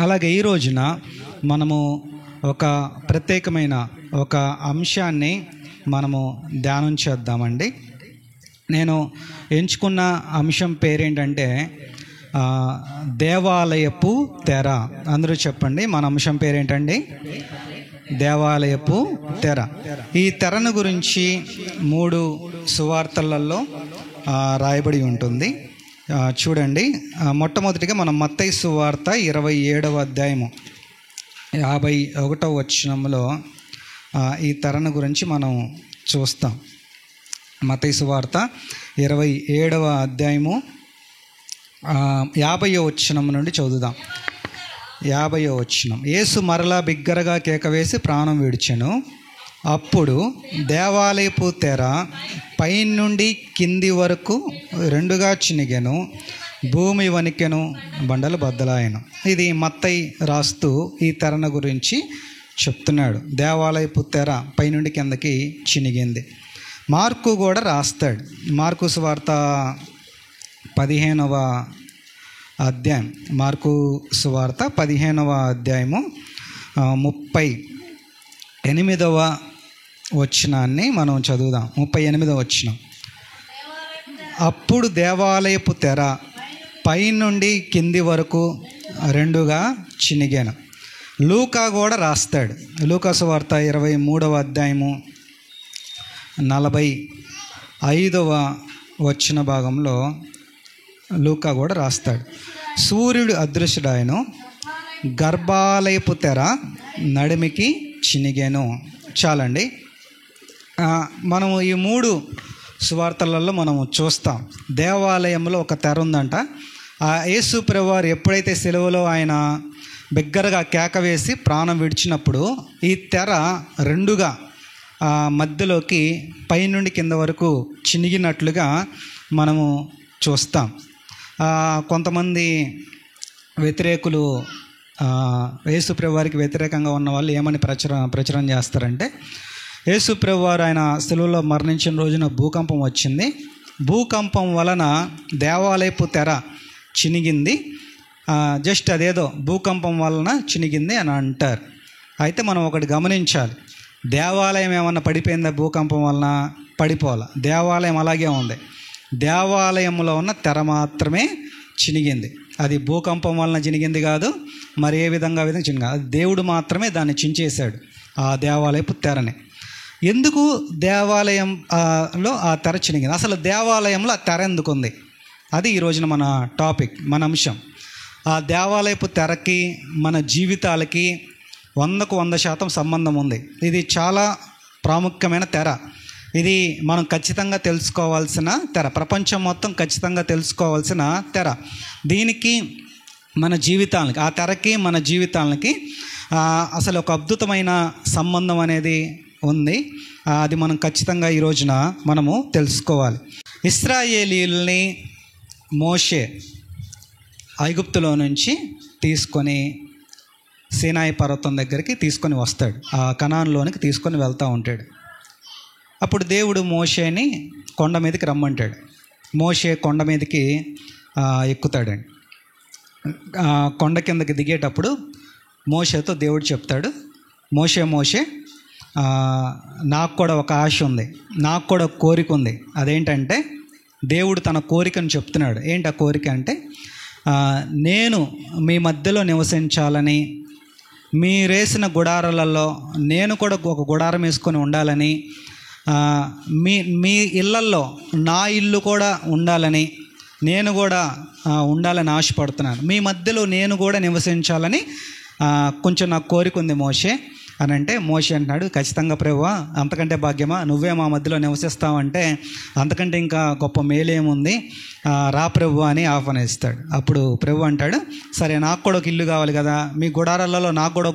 అలాగే ఈ రోజున మనము ఒక ప్రత్యేకమైన ఒక అంశాన్ని మనము ధ్యానం చేద్దామండి. నేను ఎంచుకున్న అంశం పేరేంటంటే దేవాలయపు తెర. అందరూ చెప్పండి, మన అంశం పేరేంటండి? దేవాలయపు తెర. ఈ తెరను గురించి 3 సువార్తలలో రాయబడి ఉంటుంది. చూడండి, మొట్టమొదటిగా మనం మత్తయి సువార్త 27వ అధ్యాయము 51వ వచనంలో ఈ తెరను గురించి మనం చూస్తాం. మత్తయి సువార్త 27వ అధ్యాయము 50వ వచనం నుండి చదువుదాం. 50వ వచనం. యేసు మరలా బిగ్గరగా కేక వేసి ప్రాణం విడిచెను. అప్పుడు దేవాలయపు తెర పైనుండి కింది వరకు 2గా చినిగెను, భూమి వణికెను, బండలు బద్దలాయను. ఇది మత్తయి రాస్తూ ఈ తెరను గురించి చెప్తున్నాడు. దేవాలయపు తెర పైనుండి కిందకి చినిగింది. మార్కు కూడా రాస్తాడు. మార్కు సువార్త 15వ అధ్యాయం, మార్కు సువార్త 15వ అధ్యాయము 38వ వచనాన్ని మనం చదువుదాం. 38వ వచనం. అప్పుడు దేవాలయపు తెర పైనుండి కింది వరకు 2గా చినిగాను. లూకా కూడా రాస్తాడు. లూకా సువార్త 23వ అధ్యాయము 45వ వచన భాగంలో లూకా కూడా రాస్తాడు. సూర్యుడు అదృశ్యుడాయను, గర్భాలయపు తెర నడిమికి చినిగాను. చాలండి. మనము ఈ 3 సువార్తలలో మనము చూస్తాం. దేవాలయంలో ఒక తెర ఉందంట. యేసు ప్రభువారు ఎప్పుడైతే సిలువలో ఆయన బిగ్గరగా కేక వేసి ప్రాణం విడిచినప్పుడు ఈ తెర 2గా మధ్యలోకి పైనుండి కింద వరకు చినిగినట్లుగా మనము చూస్తాం. కొంతమంది వ్యతిరేకులు, యేసు ప్రభువారికి వ్యతిరేకంగా ఉన్న వాళ్ళు ఏమని ప్రచురణ చేస్తారంటే, యేసు ప్రభువారు ఆయన సిలువలో మరణించిన రోజున భూకంపం వచ్చింది, భూకంపం వలన దేవాలయపు తెర చినిగింది, జస్ట్ అదేదో భూకంపం వలన చినిగింది అని అంటారు. అయితే మనం ఒకటి గమనించాలి. దేవాలయం ఏమన్నా పడిపోయిందా? భూకంపం వలన పడిపోవాలి. దేవాలయం అలాగే ఉంది. దేవాలయంలో ఉన్న తెర మాత్రమే చినిగింది. అది భూకంపం వలన చినిగింది కాదు, మరి ఏ విధంగా చినిగా, అది దేవుడు మాత్రమే దాన్ని చించేశాడు, ఆ దేవాలయపు తెరని. ఎందుకు దేవాలయంలో ఆ తెర చినిగింది? అసలు దేవాలయంలో ఆ తెర ఎందుకు ఉంది? అది ఈరోజున మన టాపిక్, మన అంశం. ఆ దేవాలయపు తెరకి మన జీవితాలకి 100% సంబంధం ఉంది. ఇది చాలా ప్రాముఖ్యమైన తెర. ఇది మనం ఖచ్చితంగా తెలుసుకోవాల్సిన తెర. ప్రపంచం మొత్తం ఖచ్చితంగా తెలుసుకోవాల్సిన తెర. దీనికి మన జీవితాలకి, ఆ తెరకి మన జీవితాలకి అసలు ఒక అద్భుతమైన సంబంధం అనేది ఉంది. అది మనం ఖచ్చితంగా ఈ రోజున మనము తెలుసుకోవాలి. ఇశ్రాయేలీయుల్ని మోషే ఐగుప్తులో నుంచి తీసుకొని సీనాయి పర్వతం దగ్గరికి తీసుకొని వస్తాడు. ఆ కనాన్లోనికి తీసుకొని వెళ్తూ ఉంటాడు. అప్పుడు దేవుడు మోషేని కొండ మీదకి రమ్మంటాడు. మోషే కొండ మీదకి ఎక్కుతాడండి. కొండ కిందకి దిగేటప్పుడు మోషేతో దేవుడు చెప్తాడు, మోషే నాకు కూడా ఒక ఆశ ఉంది, నాకు కూడా ఒక కోరిక ఉంది. అదేంటంటే దేవుడు తన కోరికను చెప్తున్నాడు. ఏంటి ఆ కోరిక అంటే, నేను మీ మధ్యలో నివసించాలని, మీరేసిన గుడారాలలో నేను కూడా ఒక గుడారం వేసుకొని ఉండాలని, మీ ఇళ్ళల్లో నా ఇల్లు కూడా ఉండాలని, నేను కూడా ఉండాలని ఆశపడుతున్నాను. మీ మధ్యలో నేను కూడా నివసించాలని కొంచెం నాకు కోరిక ఉంది మోషే అని అంటే, మోషే అంటున్నాడు, ఖచ్చితంగా ప్రభువా, అంతకంటే భాగ్యమా, నువ్వే మా మధ్యలో నివసిస్తావంటే అంతకంటే ఇంకా గొప్ప మేలేముంది, రా ప్రభు అని ఆహ్వానిస్తాడు. అప్పుడు ప్రభు అంటాడు, సరే, నాకు కూడా ఒక ఇల్లు కావాలి కదా, మీ గుడారాలలో నాకు కూడా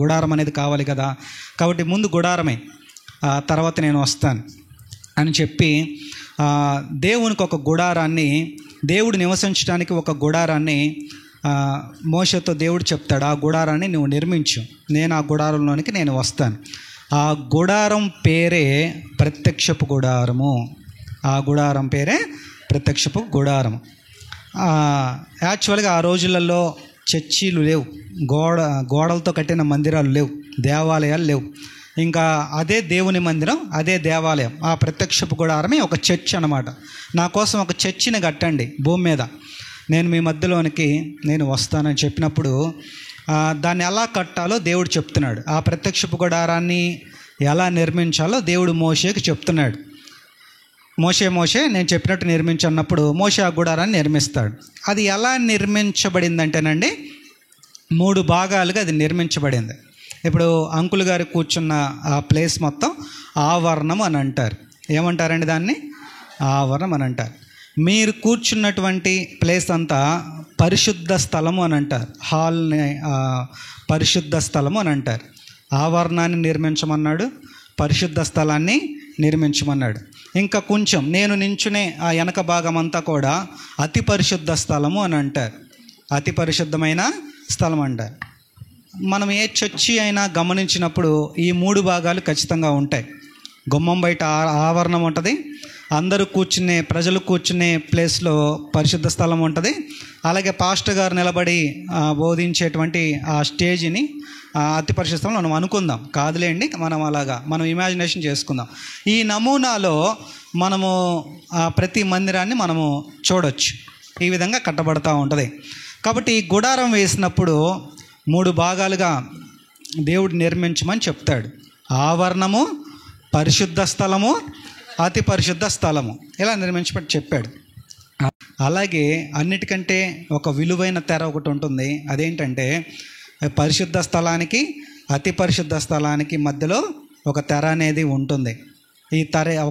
గుడారం అనేది కావాలి కదా, కాబట్టి ముందు గుడారమే, తర్వాత నేను వస్తాను అని చెప్పి దేవునికి ఒక గుడారాన్ని, దేవుడు నివసించడానికి ఒక గుడారాన్ని మోషేతో దేవుడు చెప్తాడు, ఆ గుడారాన్ని నువ్వు నిర్మించు, నేను ఆ గుడారంలోనికి నేను వస్తాను. ఆ గుడారం పేరే ప్రత్యక్షపు గుడారము. ఆ గుడారం పేరే ప్రత్యక్షపు గుడారము. యాక్చువల్గా ఆ రోజులలో చర్చీలు లేవు, గోడలతో కట్టిన మందిరాలు లేవు, దేవాలయాలు లేవు. ఇంకా అదే దేవుని మందిరం, అదే దేవాలయం. ఆ ప్రత్యక్షపు గుడారమే ఒక చర్చ్ అన్నమాట. నా కోసం ఒక చర్చిని కట్టండి భూమి మీద, నేను మీ మధ్యలోనికి నేను వస్తానని చెప్పినప్పుడు దాన్ని ఎలా కట్టాలో దేవుడు చెప్తున్నాడు. ఆ ప్రత్యక్షపు గుడారాన్ని ఎలా నిర్మించాలో దేవుడు మోషేకి చెప్తున్నాడు. మోషే నేను చెప్పినట్టు నిర్మించన్నప్పుడు మోషే ఆ గుడారాన్ని నిర్మిస్తాడు. అది ఎలా నిర్మించబడిందంటేనండి 3 భాగాలుగా అది నిర్మించబడింది. ఇప్పుడు అంకుల్ గారు కూర్చున్న ఆ ప్లేస్ మొత్తం ఆవరణం అని అంటారు. ఏమంటారండి దాన్ని? ఆవరణం అని అంటారు. మీరు కూర్చున్నటువంటి ప్లేస్ అంతా పరిశుద్ధ స్థలము అని అంటారు. హాల్ని పరిశుద్ధ స్థలము అని అంటారు. ఆవరణాన్ని నిర్మించమన్నాడు, పరిశుద్ధ స్థలాన్ని నిర్మించమన్నాడు. ఇంకా కొంచెం నేను నించునే ఆ వెనక భాగం అంతా కూడా అతి పరిశుద్ధ స్థలము అని అంటారు. అతి పరిశుద్ధమైన స్థలం అంటారు. మనం ఏ చర్చి అయినా గమనించినప్పుడు ఈ 3 భాగాలు ఖచ్చితంగా ఉంటాయి. గుమ్మం బయట ఆవరణం ఉంటుంది, అందరూ కూర్చునే ప్రజలు కూర్చునే ప్లేస్లో పరిశుద్ధ స్థలం ఉంటుంది, అలాగే పాస్టర్ గారు నిలబడి బోధించేటువంటి ఆ స్టేజిని అతి పరిశుద్ధ స్థలం మనం అనుకుందాం. కాదులేండి, మనం ఇమాజినేషన్ చేసుకుందాం. ఈ నమూనాలో మనము ప్రతి మందిరాన్ని మనము చూడొచ్చు. ఈ విధంగా కట్టబడుతూ ఉంటుంది. కాబట్టి ఈ గుడారం వేసినప్పుడు 3 భాగాలుగా దేవుడు నిర్మించమని చెప్తాడు. ఆవరణము, పరిశుద్ధ స్థలము, అతి పరిశుద్ధ స్థలము, ఇలా నిర్మించమని చెప్పాడు. అలాగే అన్నిటికంటే ఒక విలువైన తెర ఒకటి ఉంటుంది. అదేంటంటే పరిశుద్ధ స్థలానికి అతి పరిశుద్ధ స్థలానికి మధ్యలో ఒక తెర అనేది ఉంటుంది.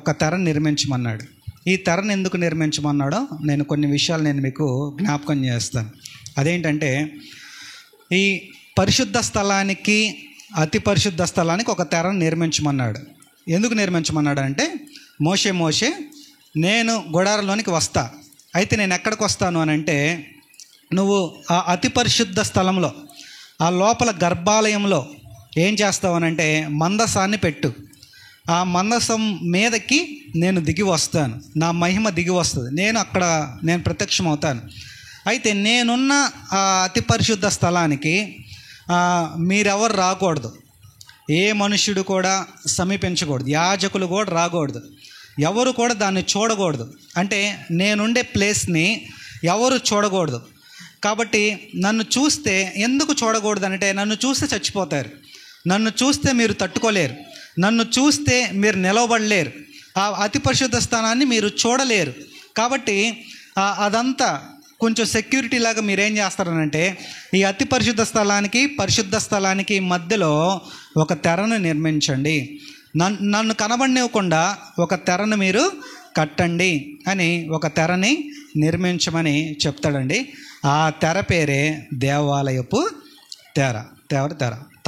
ఒక తెర నిర్మించమన్నాడు. ఈ తెరను ఎందుకు నిర్మించమన్నాడో నేను కొన్ని విషయాలు మీకు జ్ఞాపకం చేస్తాను. అదేంటంటే ఈ పరిశుద్ధ స్థలానికి అతి పరిశుద్ధ స్థలానికి ఒక తెరను నిర్మించమన్నాడు. ఎందుకు నిర్మించమన్నాడు అంటే, మోషే నేను గుడారంలోనికి వస్తా, అయితే నేను ఎక్కడికి వస్తాను అని అంటే, నువ్వు ఆ అతి పరిశుద్ధ స్థలంలో ఆ లోపల గర్భాలయంలో ఏం చేస్తావు అని అంటే మందసాన్ని పెట్టు. ఆ మందసం మీదకి నేను దిగి వస్తాను, నా మహిమ దిగి వస్తుంది, నేను ప్రత్యక్షం అవుతాను. అయితే నేనున్న ఆ అతి పరిశుద్ధ స్థలానికి మీరెవరు రాకూడదు, ఏ మనుష్యుడు కూడా సమీపించకూడదు, యాజకులు కూడా రాకూడదు, ఎవరు కూడా దాన్ని చూడకూడదు. అంటే నేనుండే ప్లేస్ని ఎవరు చూడకూడదు. కాబట్టి నన్ను చూస్తే ఎందుకు చూడకూడదు అంటే, నన్ను చూస్తే చచ్చిపోతారు, నన్ను చూస్తే మీరు తట్టుకోలేరు, నన్ను చూస్తే మీరు నిలవబడలేరు, ఆ అతి పరిశుద్ధ స్థానాన్ని మీరు చూడలేరు. కాబట్టి అదంతా కొంచెం సెక్యూరిటీ లాగా మీరేం చేస్తారనంటే, ఈ అతి పరిశుద్ధ స్థలానికి పరిశుద్ధ స్థలానికి మధ్యలో ఒక తెరను నిర్మించండి, నన్ను కనబడనివ్వకుండా ఒక తెరను మీరు కట్టండి అని ఒక తెరని నిర్మించమని చెప్తాడండి. ఆ తెర పేరే దేవాలయపు తెర.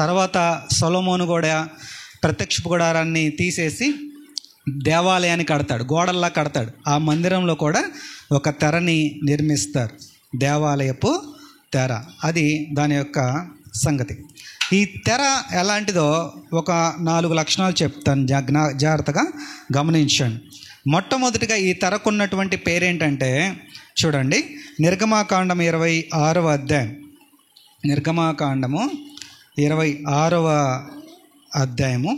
తర్వాత సొలొమోను కూడా ప్రత్యక్షపు గుడారాన్ని తీసేసి దేవాలయాన్ని కడతాడు, గోడల్లా కడతాడు. ఆ మందిరంలో కూడా ఒక తెరని నిర్మిస్తారు, దేవాలయపు తెర. అది దాని యొక్క సంగతి. ఈ తెర ఎలాంటిదో ఒక 4 లక్షణాలు చెప్తాను, జాగ్రత్తగా గమనించండి. మొట్టమొదటిగా ఈ తెరకున్నటువంటి పేరేంటంటే, చూడండి, నిర్గమాకాండం 26వ అధ్యాయం, నిర్గమాకాండము 26వ అధ్యాయము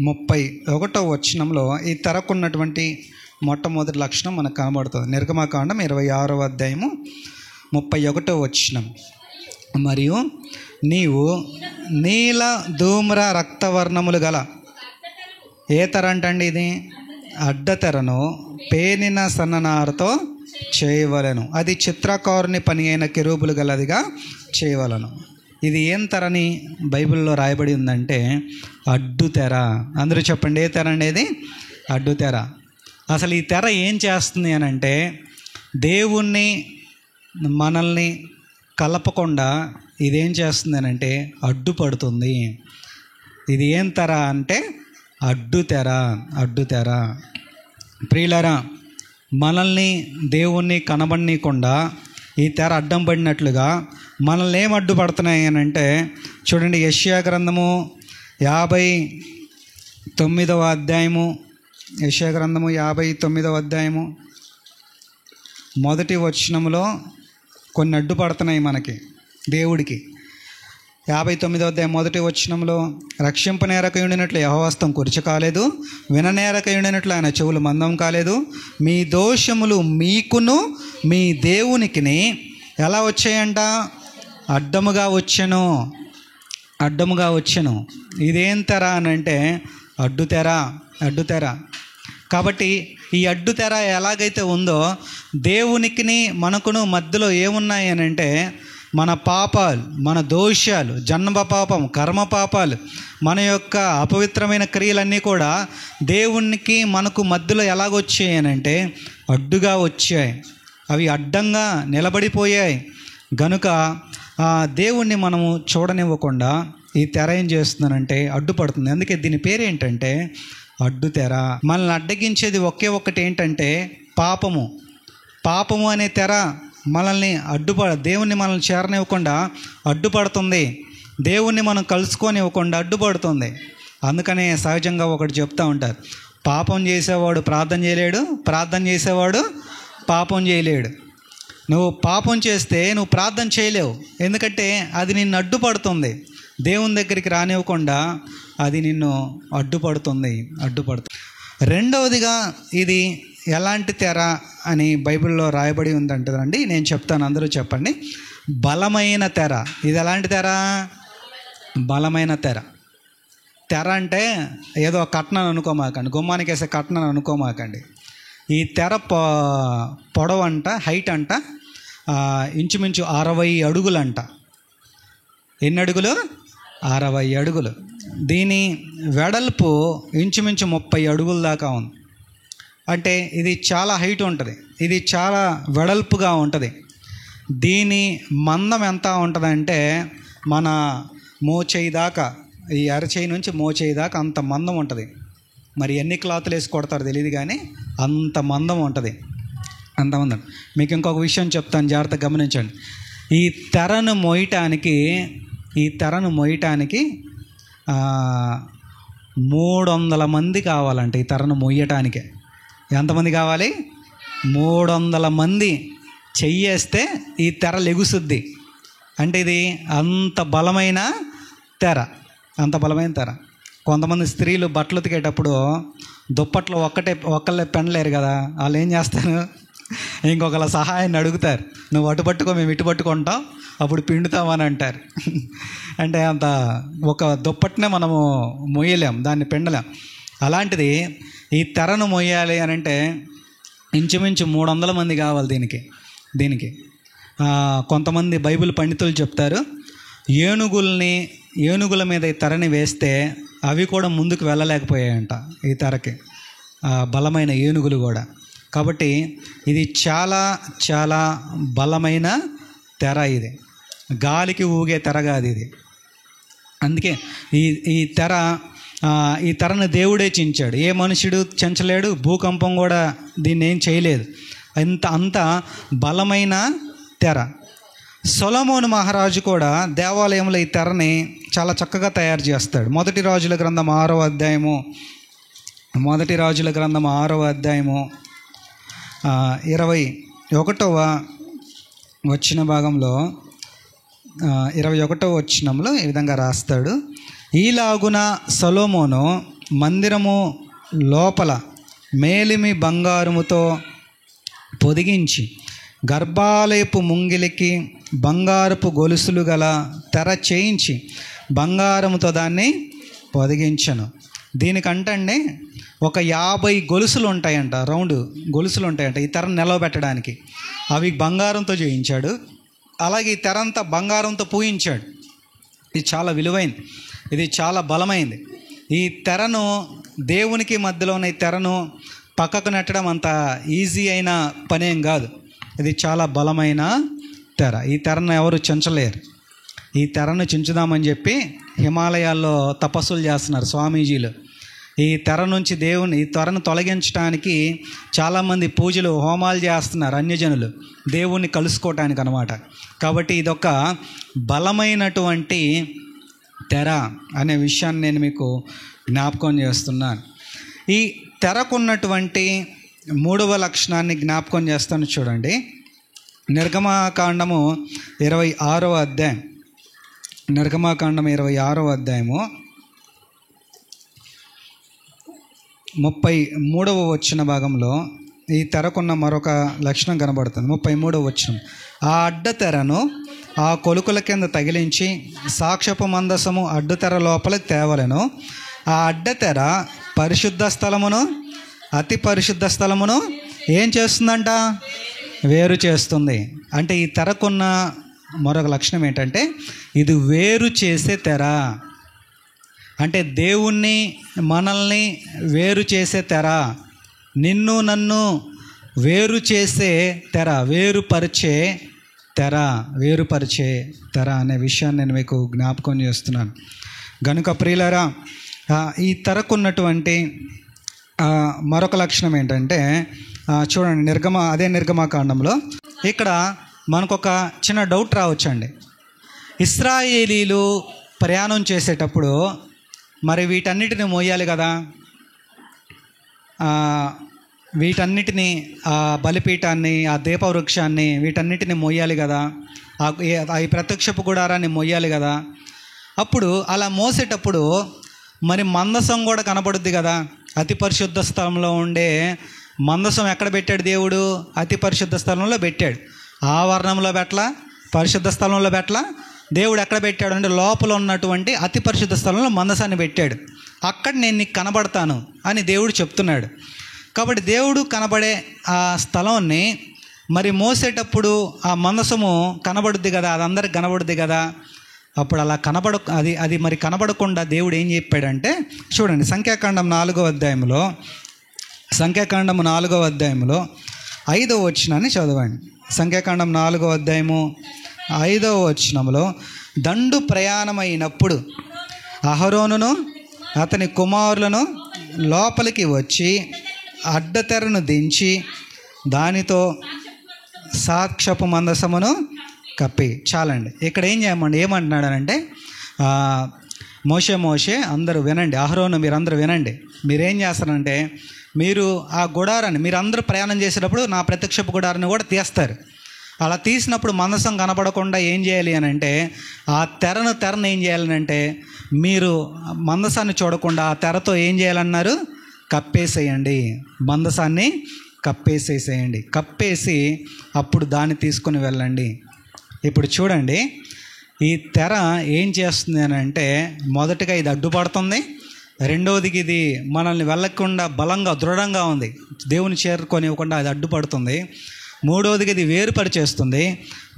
31వ వచనంలో ఈ తెరకున్నటువంటి మొట్టమొదటి లక్షణం మనకు కనబడుతుంది. నిర్గమాకాండం 26వ అధ్యాయము 31వ వచనం. మరియు నీవు నీల ధూమ్ర రక్తవర్ణములు గల, ఏ తెర అంటండి ఇది? అడ్డతెరను పేనిన సన్ననారతో చేయవలెను, అది చిత్రకారుని పని అయిన కెరూబులు గలదిగా చేయవలను. ఇది ఏం తెరని బైబిల్లో రాయబడి ఉందంటే అడ్డు తెర. అందరూ చెప్పండి, ఏ తెర అనేది? అడ్డు తెర. అసలు ఈ తెర ఏం చేస్తుంది అని అంటే, దేవుణ్ణి మనల్ని కలపకుండా ఇదేం చేస్తుంది అని అంటే అడ్డుపడుతుంది. ఇది ఏం తెర అంటే అడ్డు తెర. ప్రియులారా, మనల్ని దేవుణ్ణి కనబడనీయకుండా ఈ తెర అడ్డం పడినట్లుగా మనల్ని ఏం అడ్డుపడుతున్నాయి అని అంటే, చూడండి, యెషయా గ్రంథము 59వ అధ్యాయము, యెషయా గ్రంథము 59వ అధ్యాయము 1వ వచనములో కొన్ని అడ్డుపడుతున్నాయి మనకి దేవుడికి. 59వ అధ్యాయం 1వ వచనంలో, రక్షింపనేరకయుండినట్లు యెహోవా హస్తం కురుచ కాలేదు, విననేరకయుండినట్లు ఆయన చెవులు మందం కాలేదు, మీ దోషములు మీకును మీ దేవునికిని ఎలా వచ్చాయంట? అడ్డముగా వచ్చెను, అడ్డముగా వచ్చెను. ఇదేం తెర అని అంటే అడ్డుతెర, అడ్డుతెర. కాబట్టి ఈ అడ్డుతెర ఎలాగైతే ఉందో, దేవునికిని మనకును మధ్యలో ఏమున్నాయి అని అంటే మన పాపాలు, మన దోషాలు, జన్మ పాపం, కర్మ పాపాలు, మన యొక్క అపవిత్రమైన క్రియలన్నీ కూడా దేవునికి మనకు మధ్యలో ఎలాగొచ్చాయి అని అంటే అడ్డుగా వచ్చాయి. అవి అడ్డంగా నిలబడిపోయాయి. గనుక దేవుణ్ణి మనము చూడనివ్వకుండా ఈ తెర ఏం చేస్తుందనంటే అడ్డుపడుతుంది. అందుకే దీని పేరు ఏంటంటే అడ్డుతెర. మనల్ని అడ్డగించేది ఒకే ఒక్కటి ఏంటంటే పాపము. పాపము అనే తెర మనల్ని దేవుణ్ణి మనల్ని చేరనివ్వకుండా అడ్డుపడుతుంది. దేవుణ్ణి మనం కలుసుకోనివ్వకుండా అడ్డుపడుతుంది. అందుకనే సహజంగా ఒకటి చెప్తూ ఉంటారు, పాపం చేసేవాడు ప్రార్థన చేయలేడు, ప్రార్థన చేసేవాడు పాపం చేయలేడు. నువ్వు పాపం చేస్తే నువ్వు ప్రార్థన చేయలేవు, ఎందుకంటే అది నిన్ను అడ్డుపడుతుంది. దేవుని దగ్గరికి రానివ్వకుండా అది నిన్ను అడ్డుపడుతుంది. రెండవదిగా ఇది ఎలాంటి తెర అని బైబిల్లో రాయబడి ఉందంటదండి. నేను చెప్తాను, అందరూ చెప్పండి. బలమైన తెర. ఇది ఎలాంటి తెర? బలమైన తెర. తెర అంటే ఏదో కట్నాన్ని అనుకోమాకండి, గుమ్మానికి వేసే కట్నాన్ని అనుకోమాకండి. ఈ తెర పొడవు అంట, హైట్ అంట ఇంచుమించు 60 అడుగులంట. ఎన్ని అడుగులు? 60 అడుగులు. దీని వెడల్పు ఇంచుమించు 30 అడుగుల దాకా ఉంది. అంటే ఇది చాలా హైట్ ఉంటుంది, ఇది చాలా వెడల్పుగా ఉంటుంది. దీని మందం ఎంత ఉంటుందంటే మన మోచేయి దాకా, ఈ అరచేయి నుంచి మోచేయి దాకా అంత మందం ఉంటుంది. మరి ఎన్ని క్లాతులు వేసి కొడతారు తెలియదు, కానీ అంత మందం ఉంటుంది, అంత మందం. మీకు ఇంకొక విషయం చెప్తాను, జాగ్రత్తగా గమనించండి. ఈ తెరను మోయటానికి 300 మంది కావాలంటే ఈ తెరను మొయ్యటానికి. ఎంతమంది కావాలి? 300 మంది చెయ్యేస్తే ఈ తెర లెగుసుద్ది. అంటే ఇది అంత బలమైన తెర, అంత బలమైన తెర. కొంతమంది స్త్రీలు బట్టలు ఉతికేటప్పుడు దుప్పట్లు ఒక్కళ్ళే పెనలేరు కదా, వాళ్ళు ఏం చేస్తారు, ఇంకొకళ్ళ సహాయాన్ని అడుగుతారు. నువ్వు అటు పట్టుకో, మేము ఇటు పట్టుకుంటాం, అప్పుడు పిండుతామని అంటారు. అంటే అంత ఒక దుప్పటినే మనము మొయ్యలేం, దాన్ని పిండలేం. అలాంటిది ఈ తెరను మొయ్యాలి అని అంటే ఇంచుమించు 300 మంది కావాలి దీనికి. కొంతమంది బైబిల్ పండితులు చెప్తారు, ఏనుగుల మీద ఈ తెరని వేస్తే అవి కూడా ముందుకు వెళ్ళలేకపోయాయంట ఈ తెరకి, బలమైన ఏనుగులు కూడా. కాబట్టి ఇది చాలా చాలా బలమైన తెర. ఇది గాలికి ఊగే తెర కాదు ఇది. అందుకే ఈ తెరను దేవుడే చించాడు, ఏ మనుషుడు చెంచలేడు, భూకంపం కూడా దీన్ని ఏం చేయలేదు. అంత బలమైన తెర. సొలొమోను మహారాజు కూడా దేవాలయంలో ఈ తెరని చాలా చక్కగా తయారు చేస్తాడు. మొదటి రాజుల గ్రంథం 6వ అధ్యాయము 21వ వచ్చిన భాగంలో 21వ వచనంలో ఈ విధంగా రాస్తాడు, ఈలాగున సొలొమోను మందిరము లోపల మేలిమి బంగారముతో పొదిగించి గర్భాలయపు ముంగిలికి బంగారపు గొలుసులు గల తెర చేయించి బంగారముతో దాన్ని పొదిగించను. దీనికంటే ఒక 50 గొలుసులు ఉంటాయంట, రౌండ్ గొలుసులు ఉంటాయంట ఈ తెరను నిలవబెట్టడానికి. అవి బంగారంతో చేయించాడు. అలాగే ఈ తెర అంతా బంగారంతో పూయించాడు. ఇది చాలా విలువైంది, ఇది చాలా బలమైంది. ఈ తెరను దేవునికి మధ్యలో ఉన్న ఈ తెరను పక్కకు నెట్టడం అంత ఈజీ అయిన పనేం కాదు. ఇది చాలా బలమైన తెర. ఈ తెరను ఎవరు చించలేరు. ఈ తెరను చించుదామని చెప్పి హిమాలయాల్లో తపస్సులు చేస్తున్నారు స్వామీజీలు. ఈ తెర నుంచి ఈ తెరను తొలగించడానికి చాలామంది పూజలు, హోమాలు చేస్తున్నారు అన్యజనులు, దేవుణ్ణి కలుసుకోవటానికి అన్నమాట. కాబట్టి ఇదొక బలమైనటువంటి తెర అనే విషయాన్ని నేను మీకు జ్ఞాపకం చేస్తున్నాను. ఈ తెరకున్నటువంటి 3వ లక్షణాన్ని జ్ఞాపకం చేస్తాను చూడండి. నిర్గమకాండము 26వ అధ్యాయం, నిర్గమకాండం 26వ అధ్యాయము 33వ వచన భాగంలో ఈ తెరకున్న మరొక లక్షణం కనబడుతుంది. 33వ వచనం, ఆ అడ్డతెరను ఆ కొలుకుల కింద తగిలించి సాక్ష్యపు మందసము అడ్డుతెర లోపలికి తేవలెను. ఆ అడ్డతెర పరిశుద్ధ స్థలమును అతి పరిశుద్ధ స్థలమును ఏం చేస్తుందంట? వేరు చేస్తుంది. అంటే ఈ తెరకున్న మరొక లక్షణం ఏంటంటే ఇది వేరు చేసే తెర. అంటే దేవుణ్ణి మనల్ని వేరు చేసే తెర, నిన్ను నన్ను వేరు చేసే తెర, వేరుపరిచే తెర అనే విషయాన్ని నేను మీకు జ్ఞాపకం చేస్తున్నాను. గనుక ప్రియులారా, ఈ తెరకున్నటువంటి మరొక లక్షణం ఏంటంటే చూడండి, నిర్గమకాండంలో ఇక్కడ మనకొక చిన్న డౌట్ రావచ్చండి. ఇశ్రాయేలీలు ప్రయాణం చేసేటప్పుడు మరి వీటన్నిటిని మోయాలి కదా, వీటన్నిటిని ఆ బలిపీఠాన్ని, ఆ దీపవృక్షాన్ని, వీటన్నిటిని మోయాలి కదా, ఈ ప్రత్యక్షపు గుడారాన్ని మోయాలి కదా. అప్పుడు అలా మోసేటప్పుడు మరి మందసం కూడా కనబడుద్ది కదా. అతి పరిశుద్ధ స్థలంలో ఉండే మందసం ఎక్కడ పెట్టాడు దేవుడు? అతి పరిశుద్ధ స్థలంలో పెట్టాడు. ఆవరణంలో పెట్టలా, పరిశుద్ధ స్థలంలో పెట్టలా. దేవుడు ఎక్కడ పెట్టాడు అంటే లోపల ఉన్నటువంటి అతి పరిశుద్ధ స్థలంలో మందసాన్ని పెట్టాడు. అక్కడ నేను నీకు కనబడతాను అని దేవుడు చెప్తున్నాడు. కాబట్టి దేవుడు కనబడే ఆ స్థలాన్ని మరి మోసేటప్పుడు ఆ మందసము కనబడుద్ది కదా, అది అందరికి కనబడుద్ది కదా. అప్పుడు అలా అది మరి కనబడకుండా దేవుడు ఏం చెప్పాడంటే చూడండి, సంఖ్యాకాండం 4వ అధ్యాయంలో 5వ వచనాన్ని చదవండి. సంఖ్యాకాండం 4వ అధ్యాయము 5వ వచనంలో, దండు ప్రయాణమైనప్పుడు అహరోనును అతని కుమారులను లోపలికి వచ్చి అడ్డతెరను దించి దానితో సాక్ష్యపు మందసమును కప్పి. చాలండి. ఇక్కడ ఏమంటున్నాడనంటే మోషే అందరూ వినండి, అహరోను మీరందరూ వినండి. మీరేం చేస్తారంటే మీరు ఆ గుడారాన్ని, మీరందరూ ప్రయాణం చేసేటప్పుడు నా ప్రత్యక్షపు గుడారాన్ని కూడా తీస్తారు. అలా తీసినప్పుడు మందసం కనబడకుండా ఏం చేయాలి అని అంటే ఆ తెరను ఏం చేయాలనంటే మీరు మందసాన్ని చూడకుండా ఆ తెరతో ఏం చేయాలన్నారు? కప్పేసేయండి. మందసాన్ని కప్పేసేసేయండి. కప్పేసి అప్పుడు దాన్ని తీసుకుని వెళ్ళండి. ఇప్పుడు చూడండి, ఈ తెర ఏం చేస్తుంది అని అంటే మొదటిగా ఇది అడ్డుపడుతుంది, రెండవదికి ఇది మనల్ని వెళ్ళకుండా బలంగా దృఢంగా ఉంది, దేవుని చేరుకొనివ్వకుండా అది అడ్డుపడుతుంది. మూడవదిగా ఇది వేరుపరిచేస్తుంది.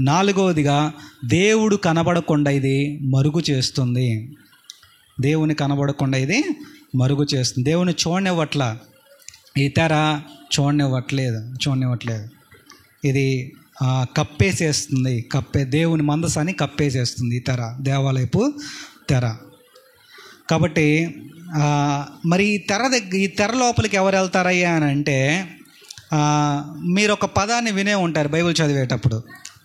నాలుగవదిగా దేవుడు కనబడకుండా ఇది మరుగు చేస్తుంది. దేవుని కనబడకుండా ఇది మరుగు చేస్తుంది. దేవుని చూడనివ్వట్ల, ఈ తెర చూడనివ్వట్లేదు. ఇది కప్పేసేస్తుంది. దేవుని మందసాన్ని కప్పేసేస్తుంది ఈ తెర, దేవాలయపు తెర. కాబట్టి మరి ఈ తెర లోపలికి ఎవరు వెళ్తారయ్యా అని అంటే మీరు ఒక పదాన్ని వినే ఉంటారు బైబిల్ చదివేటప్పుడు,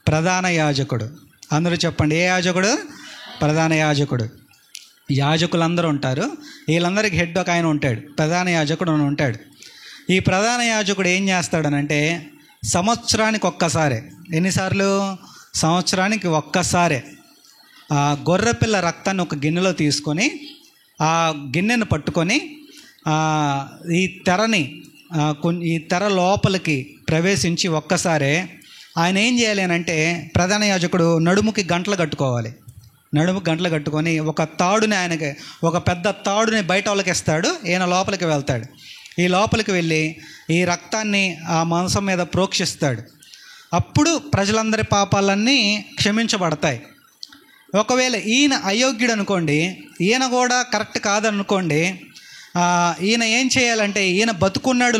ప్రధాన యాజకుడు. అందరూ చెప్పండి, ఏ యాజకుడు? ప్రధాన యాజకుడు. యాజకులందరూ ఉంటారు, వీళ్ళందరికీ హెడ్ ఒక ఆయన ఉంటాడు, ప్రధాన యాజకుడు అని ఉంటాడు. ఈ ప్రధాన యాజకుడు ఏం చేస్తాడనంటే సంవత్సరానికి ఒక్కసారి, ఎన్నిసార్లు? సంవత్సరానికి ఒక్కసారే ఆ గొర్రెపిల్ల రక్తాన్ని ఒక గిన్నెలో తీసుకొని ఆ గిన్నెను పట్టుకొని ఈ తెర లోపలికి ప్రవేశించి ఒక్కసారే ఆయన ఏం చేయాలి అని అంటే ప్రధాన యాజకుడు నడుముకి గంటలు కట్టుకొని ఒక తాడుని, ఆయనకి ఒక పెద్ద తాడుని బయట వాళ్ళకి ఇస్తాడు. ఈయన లోపలికి వెళ్తాడు. ఈ లోపలికి వెళ్ళి ఈ రక్తాన్ని ఆ మాంసం మీద ప్రోక్షిస్తాడు. అప్పుడు ప్రజలందరి పాపాలన్నీ క్షమించబడతాయి. ఒకవేళ ఈయన అయోగ్యుడు అనుకోండి, ఈయన కూడా కరెక్ట్ కాదనుకోండి, ఈయన ఏం చేయాలంటే ఈయన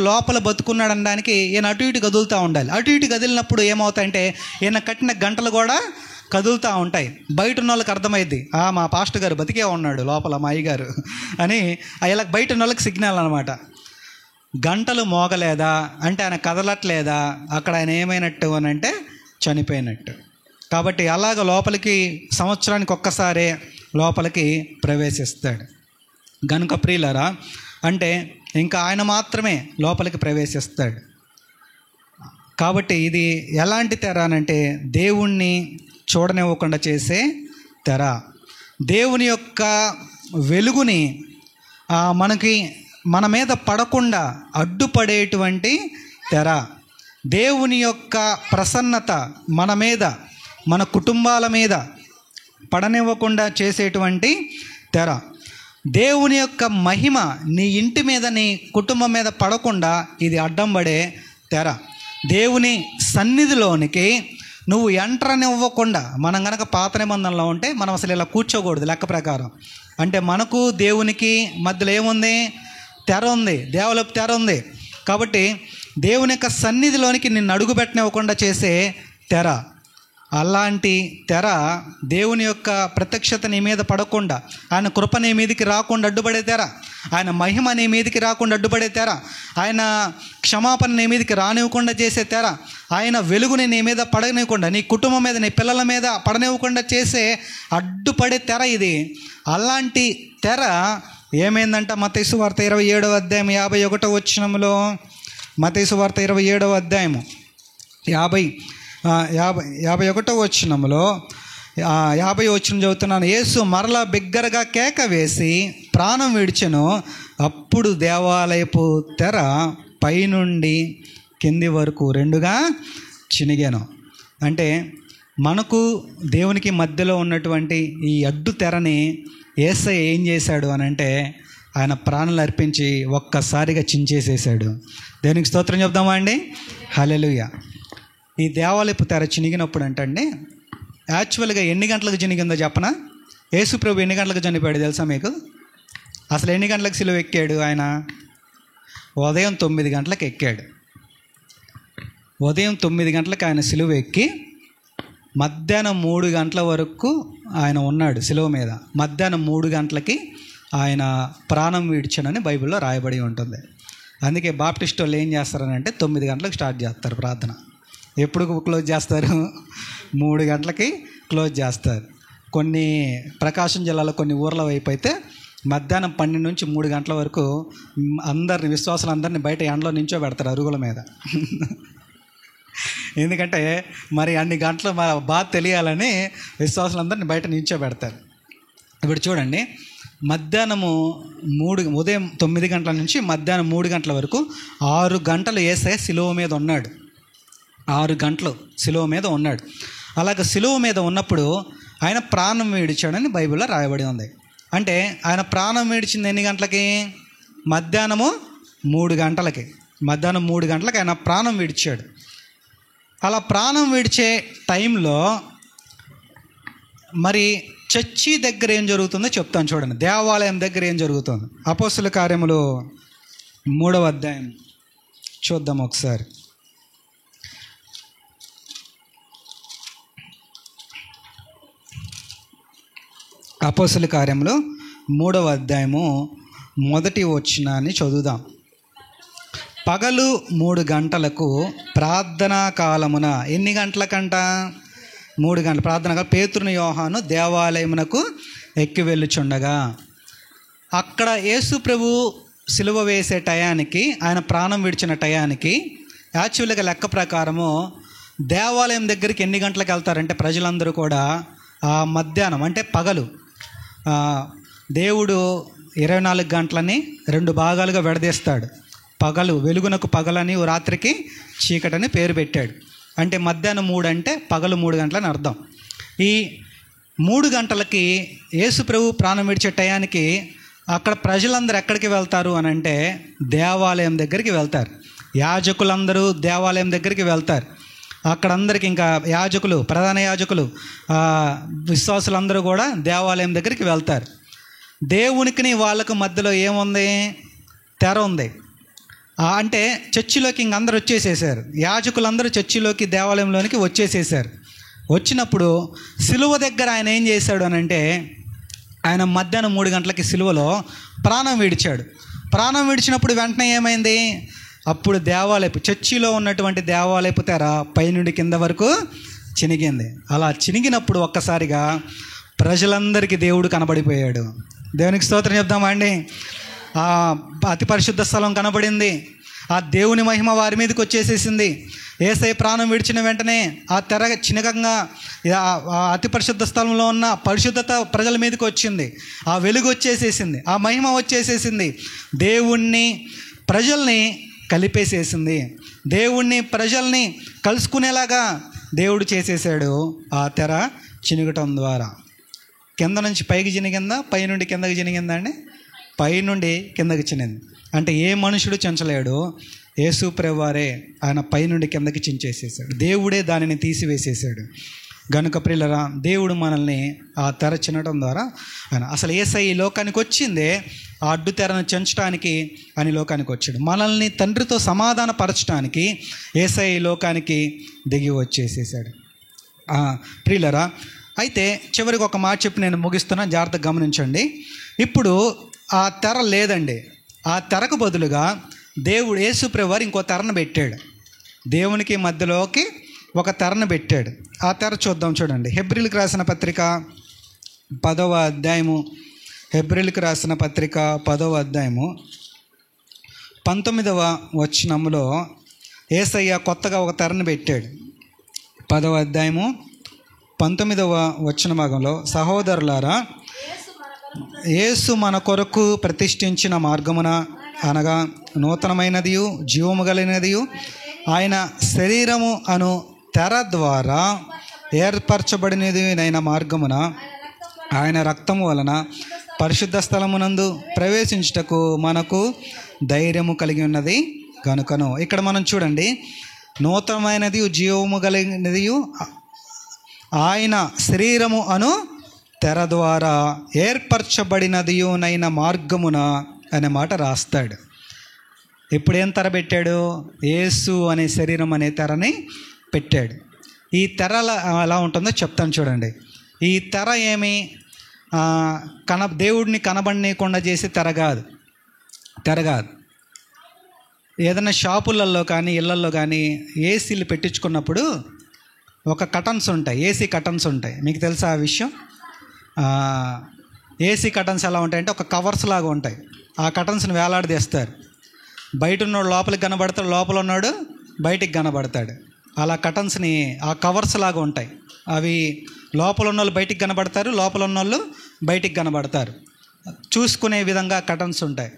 లోపల బతుకున్నాడు అనడానికి ఈయన అటు ఇటు కదులుతూ ఉండాలి. అటు ఇటు కదిలినప్పుడు ఏమవుతాయంటే ఈయన కట్టిన గంటలు కూడా కదులుతూ ఉంటాయి. బయట ఉన్న వాళ్ళకి అర్థమైద్ది, మా పాస్టర్ గారు బతికే ఉన్నాడు లోపల, మా అయ్యగారు అని. ఇలా బయట ఉన్న వాళ్ళకి సిగ్నల్ అనమాట. గంటలు మోగలేదా అంటే ఆయన కదలట్లేదా, అక్కడ ఆయన ఏమైనట్టు అని అంటే చనిపోయినట్టు. కాబట్టి అలాగ లోపలికి సంవత్సరానికి ఒక్కసారే లోపలికి ప్రవేశిస్తాడు. గనుక ప్రియులారా, అంటే ఇంకా ఆయన మాత్రమే లోపలికి ప్రవేశిస్తాడు. కాబట్టి ఇది ఎలాంటి తెర అనంటే దేవుణ్ణి చూడనివ్వకుండా చేసే తెర. దేవుని యొక్క వెలుగుని మన మీద పడకుండా అడ్డుపడేటువంటి తెర. దేవుని యొక్క ప్రసన్నత మన మీద, మన కుటుంబాల మీద పడనివ్వకుండా చేసేటువంటి తెర. దేవుని యొక్క మహిమ నీ ఇంటి మీద, నీ కుటుంబం మీద పడకుండా ఇది అడ్డం పడే తెర. దేవుని సన్నిధిలోనికి నువ్వు ఎంటరనివ్వకుండా, మనం కనుక పాత నిబంధనలో ఉంటే మనం అసలు ఇలా కూర్చోకూడదు లెక్క ప్రకారం. అంటే మనకు దేవునికి మధ్యలో ఏముంది? తెర ఉంది, దేవాలయపు తెర ఉంది. కాబట్టి దేవుని యొక్క సన్నిధిలోనికి నిన్ను అడుగుపెట్టనివ్వకుండా చేసే తెర. అలాంటి తెర దేవుని యొక్క ప్రత్యక్షత నీ మీద పడకుండా, ఆయన కృప నీ మీదకి రాకుండా అడ్డుపడే తెర, ఆయన మహిమ నీ మీదకి రాకుండా అడ్డుపడే తెర, ఆయన క్షమాపణ నీ మీదకి రానివ్వకుండా చేసే తెర, ఆయన వెలుగుని నీ మీద పడనివ్వకుండా, నీ కుటుంబం మీద, నీ పిల్లల మీద పడనివ్వకుండా చేసే అడ్డుపడే తెర ఇది. అలాంటి తెర ఏమైందంట? మత్తయి సువార్త 27వ అధ్యాయం 51వ వచనంలో, మత్తయి సువార్త 27వ అధ్యాయము 51వ వచనంలో 50వ వచనం చదువుతున్నాను. యేసు మరలా బిగ్గరగా కేక వేసి ప్రాణం విడిచెను. అప్పుడు దేవాలయపు తెర పైనుండి కింది వరకు రెండుగా చినిగాను. అంటే మనకు దేవునికి మధ్యలో ఉన్నటువంటి ఈ అడ్డు తెరని యేసయ్య ఏం చేశాడు అని అంటే, ఆయన ప్రాణాలు అర్పించి ఒక్కసారిగా చించేసేసాడు. దేవునికి స్తోత్రం చెప్దామా అండి? హల్లెలూయా. ఈ దేవాలయపు తెర చినిగినప్పుడు అంటండి, యాక్చువల్గా ఎన్ని గంటలకు చినిగిందో చెప్పనా? యేసు ప్రభు ఎన్ని గంటలకు చనిపోయాడు తెలుసా మీకు? అసలు ఎన్ని గంటలకు సిలువ ఎక్కాడు ఆయన? ఉదయం 9 గంటలకు ఎక్కాడు. ఉదయం 9 గంటలకు ఆయన సిలువ ఎక్కి మధ్యాహ్నం 3 గంటల వరకు ఆయన ఉన్నాడు సిలువ మీద. మధ్యాహ్నం 3 గంటలకి ఆయన ప్రాణం విడిచానని బైబిల్లో రాయబడి ఉంటుంది. అందుకే బాప్టిస్ట్ వాళ్ళు ఏం చేస్తారని అంటే 9 గంటలకు స్టార్ట్ చేస్తారు ప్రార్థన. ఎప్పుడు క్లోజ్ చేస్తారు? 3 గంటలకి క్లోజ్ చేస్తారు. కొన్ని ప్రకాశం జిల్లాలో కొన్ని ఊర్ల వైపు అయితే మధ్యాహ్నం 12 నుంచి 3 గంటల వరకు అందరిని, విశ్వాసులందరినీ బయట ఎండలో నించో పెడతారు అరుగుల మీద. ఎందుకంటే మరి అన్ని గంటలు బాగా తెలియాలని విశ్వాసులందరినీ బయట నించో పెడతారు. ఇప్పుడు చూడండి, ఉదయం 9 గంటల నుంచి మధ్యాహ్నం 3 గంటల వరకు 6 గంటలు యేసయ్య సిలువ మీద ఉన్నాడు. 6 గంటలు సిలువ మీద ఉన్నాడు. అలాగే సిలువ మీద ఉన్నప్పుడు ఆయన ప్రాణం విడిచాడని బైబిల్లో రాయబడి ఉంది. అంటే ఆయన ప్రాణం విడిచింది ఎన్ని గంటలకి? మధ్యాహ్నము 3 గంటలకి. మధ్యాహ్నం 3 గంటలకు ఆయన ప్రాణం విడిచాడు. అలా ప్రాణం విడిచే టైంలో మరి చర్చి దగ్గర ఏం జరుగుతుందో చెప్తాను చూడండి. దేవాలయం దగ్గర ఏం జరుగుతుంది? అపోస్తల కార్యములు 3వ అధ్యాయం చూద్దాం ఒకసారి. అపోస్తల కార్యములు 3వ అధ్యాయము 1వ వచనాన్ని చదువుదాం. పగలు 3 గంటలకు ప్రార్థనా కాలమున, ఎన్ని గంటలకంట? 3 గంటల ప్రార్థన కాలం. పేతురును యోహాను దేవాలయమునకు ఎక్కి వెళ్ళుచుండగా, అక్కడ యేసు ప్రభు సిలువ వేసే టయానికి, ఆయన ప్రాణం విడిచిన టయానికి యాక్చువల్గా లెక్క ప్రకారము దేవాలయం దగ్గరికి ఎన్ని గంటలకు వెళ్తారంటే ప్రజలందరూ కూడా మధ్యాహ్నం అంటే పగలు, దేవుడు 24 గంటలని 2 భాగాలుగా విడదీస్తాడు. పగలు, వెలుగునకు పగలని, రాత్రికి చీకటని పేరు పెట్టాడు. అంటే మధ్యాహ్నం 3 అంటే పగలు 3 గంటలని అర్థం. ఈ 3 గంటలకి యేసు ప్రభు ప్రాణం విడిచే టయానికి అక్కడ ప్రజలందరూ ఎక్కడికి వెళ్తారు అని అంటే దేవాలయం దగ్గరికి వెళ్తారు. యాజకులందరూ దేవాలయం దగ్గరికి వెళ్తారు. అక్కడ అందరికి ఇంకా యాజకులు, ప్రధాన యాజకులు, విశ్వాసులందరూ కూడా దేవాలయం దగ్గరికి వెళ్తారు. దేవునికి వాళ్ళకు మధ్యలో ఏముంది? తెర ఉంది. అంటే చర్చిలోకి ఇంక అందరూ వచ్చేసేసారు. యాజకులందరూ చర్చిలోకి, దేవాలయంలోనికి వచ్చేసేసారు. వచ్చినప్పుడు సిలువ దగ్గర ఆయన ఏం చేశాడు అని అంటే, ఆయన మధ్యాహ్నం 3 గంటలకి సిలువలో ప్రాణం విడిచాడు. ప్రాణం విడిచినప్పుడు వెంటనే ఏమైంది? అప్పుడు దేవాలయపు, చర్చిలో ఉన్నటువంటి దేవాలయపు తెర పైనుండి కింద వరకు చినిగింది. అలా చినిగినప్పుడు ఒక్కసారిగా ప్రజలందరికీ దేవుడు కనబడిపోయాడు. దేవునికి స్తోత్రం చెప్దామా అండి? అతి పరిశుద్ధ స్థలం కనబడింది. ఆ దేవుని మహిమ వారి మీదకి వచ్చేసేసింది. యేసయ్య ప్రాణం విడిచిన వెంటనే ఆ తెర చిన్నకంగా అతి పరిశుద్ధ స్థలంలో ఉన్న పరిశుద్ధత ప్రజల మీదకి వచ్చింది. ఆ వెలుగు వచ్చేసేసింది, ఆ మహిమ వచ్చేసేసింది. దేవుణ్ణి ప్రజల్ని కలిపేసేసింది. దేవుణ్ణి ప్రజల్ని కలుసుకునేలాగా దేవుడు చేసేసాడు ఆ తెర చినుగటం ద్వారా. కింద నుంచి పైకి చినిగిందా, పై నుండి కిందకి చినిగిందా అండి? పై నుండి కిందకి చినింది. అంటే ఏ మనుషుడు చించలేడు, యేసు ప్రభువారే ఆయన పై నుండి కిందకి చించేసేసాడు. దేవుడే దానిని తీసివేసేసాడు. గనుక ప్రియులారా, దేవుడు మనల్ని ఆ తెర చినటం ద్వారా ఆయన అసలు యేసయ్య ఈ లోకానికి వచ్చిందే ఆ అడ్డు తెరను చెంచడానికి అని లోకానికి వచ్చాడు. మనల్ని తండ్రితో సమాధాన పరచడానికి యేసయ్య ఈ లోకానికి దిగి వచ్చేసేసాడు. ప్రియులారా, అయితే చివరికి ఒక మాట చెప్పి నేను ముగిస్తున్నా, జాగ్రత్తగా గమనించండి. ఇప్పుడు ఆ తెర లేదండి. ఆ తెరకు బదులుగా దేవుడు యేసు ప్రభువారు ఇంకో తెరను పెట్టాడు. దేవునికి మధ్యలోకి ఒక తెరను పెట్టాడు. ఆ తెర చూద్దాం, చూడండి. హెబ్రీలకు రాసిన పత్రిక 10వ అధ్యాయము, హెబ్రీలకు రాసిన పత్రిక 10వ అధ్యాయము 19వ వచనములో యేసయ్య కొత్తగా ఒక తెరను పెట్టాడు. 10వ అధ్యాయము 19వ వచన భాగంలో, సహోదరులారా, యేసు మన కొరకు ప్రతిష్ఠించిన మార్గమున అనగా నూతనమైనదియు జీవము కలిగినదియు ఆయన శరీరము అను తెర ద్వారా ఏర్పరచబడినదినైన మార్గమున ఆయన రక్తము వలన పరిశుద్ధ స్థలమునందు ప్రవేశించుటకు మనకు ధైర్యము కలిగి ఉన్నది కనుకను. ఇక్కడ మనం చూడండి, నూతనమైనది జీవము కలిగినది ఆయన శరీరము అను తెర ద్వారా ఏర్పరచబడినదియునైన మార్గమున అనే మాట రాస్తాడు. ఇప్పుడు ఏం తెర పెట్టాడు? యేసు అనే శరీరం అనే తెరని పెట్టాడు. ఈ తెర ఎలా ఉంటుందో చెప్తాను, చూడండి. ఈ తెర ఏమి దేవుడిని కనబడనీయకుండా చేసే తెర కాదు. ఏదైనా షాపులలో కానీ ఇళ్లలో కానీ ఏసీలు పెట్టించుకున్నప్పుడు ఒక కటన్స్ ఉంటాయి, ఏసీ కటన్స్ ఉంటాయి. మీకు తెలుసా ఆ విషయం? ఏసీ కటన్స్ ఎలా ఉంటాయంటే ఒక కవర్స్ లాగా ఉంటాయి. ఆ కటన్స్ని వేలాడదీస్తారు. బయట ఉన్నోడు లోపలికి కనబడతాడు, లోపల ఉన్నాడు బయటికి కనబడతాడు. అలా కటన్స్ని ఆ కవర్స్ లాగా ఉంటాయి. అవి లోపల ఉన్నోళ్ళు బయటికి కనబడతారు, లోపల ఉన్నోళ్ళు బయటికి కనబడతారు. చూసుకునే విధంగా కటన్స్ ఉంటాయి.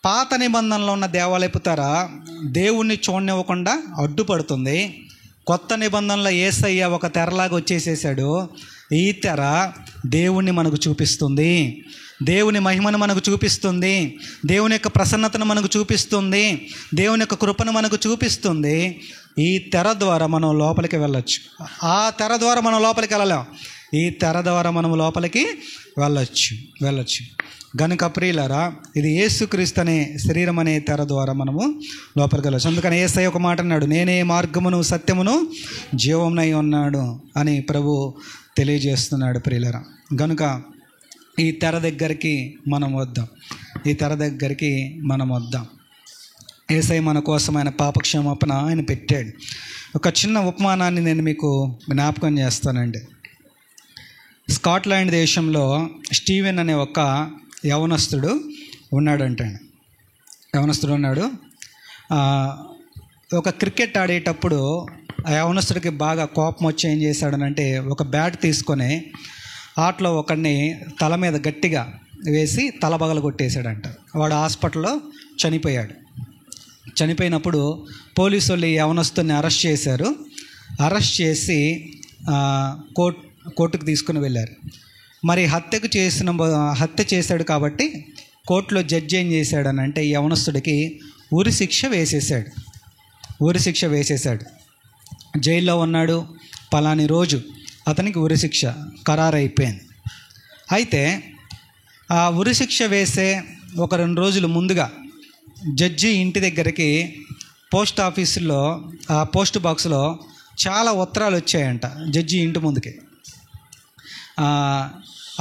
పాత నిబంధనలో ఉన్న దేవాలయపు తెర దేవుణ్ణి చూడనివ్వకుండా అడ్డుపడుతుంది. కొత్త నిబంధనలో యేసయ్య ఒక తెరలాగా వచ్చేసేసాడు. ఈ తెర దేవుణ్ణి మనకు చూపిస్తుంది, దేవుని మహిమను మనకు చూపిస్తుంది, దేవుని యొక్క ప్రసన్నతను మనకు చూపిస్తుంది, దేవుని యొక్క కృపను మనకు చూపిస్తుంది. ఈ తెర ద్వారా మనం లోపలికి వెళ్ళొచ్చు. ఆ తెర ద్వారా మనం లోపలికి వెళ్ళలేం, ఈ తెర ద్వారా మనం లోపలికి వెళ్ళొచ్చు. గనుక ప్రియులారా, ఇది యేసుక్రీస్తు అనే శరీరం అనే తెర ద్వారా మనము లోపలికి వెళ్ళచ్చు. అందుకని యేసయ్య ఒక మాట అన్నాడు, నేనే మార్గమును సత్యమును జీవమునై ఉన్నాడు అని ప్రభు తెలియజేస్తున్నాడు. ప్రియులారా, గనుక ఈ తెర దగ్గరికి మనం వద్దాం. యేసయ్య మన కోసం ఆయన పాపక్షమాపణ ఆయన పెట్టాడు. ఒక చిన్న ఉపమానాన్ని నేను మీకు జ్ఞాపకం చేస్తానండి. స్కాట్లాండ్ దేశంలో స్టీవెన్ అనే ఒక యవనస్తుడు ఉన్నాడు. ఒక క్రికెట్ ఆడేటప్పుడు ఆ యవనస్తుడికి బాగా కోపం వచ్చి ఏం చేశాడనంటే, ఒక బ్యాట్ తీసుకొని ఆటలో ఒకడిని తల మీద గట్టిగా వేసి తల పగల కొట్టేశాడంట. వాడు హాస్పిటల్లో చనిపోయినప్పుడు పోలీసు వాళ్ళు ఈ యవనస్తుడిని అరెస్ట్ చేశారు. అరెస్ట్ చేసి కోర్టుకు తీసుకుని వెళ్ళారు. మరి హత్య చేశాడు కాబట్టి కోర్టులో జడ్జి ఏం చేశాడనంటే, ఈ యవనస్తుడికి ఉరి శిక్ష వేసేశాడు. జైల్లో ఉన్నాడు, పలాని రోజు అతనికి ఉరి శిక్ష ఖరారైపోయింది. అయితే ఆ ఉరి శిక్ష వేసే ఒక 2 రోజులు ముందుగా జడ్జి ఇంటి దగ్గరికి పోస్ట్ ఆఫీసులో ఆ పోస్ట్ బాక్స్లో చాలా ఉత్తరాలు వచ్చాయంట జడ్జి ఇంటి ముందుకి.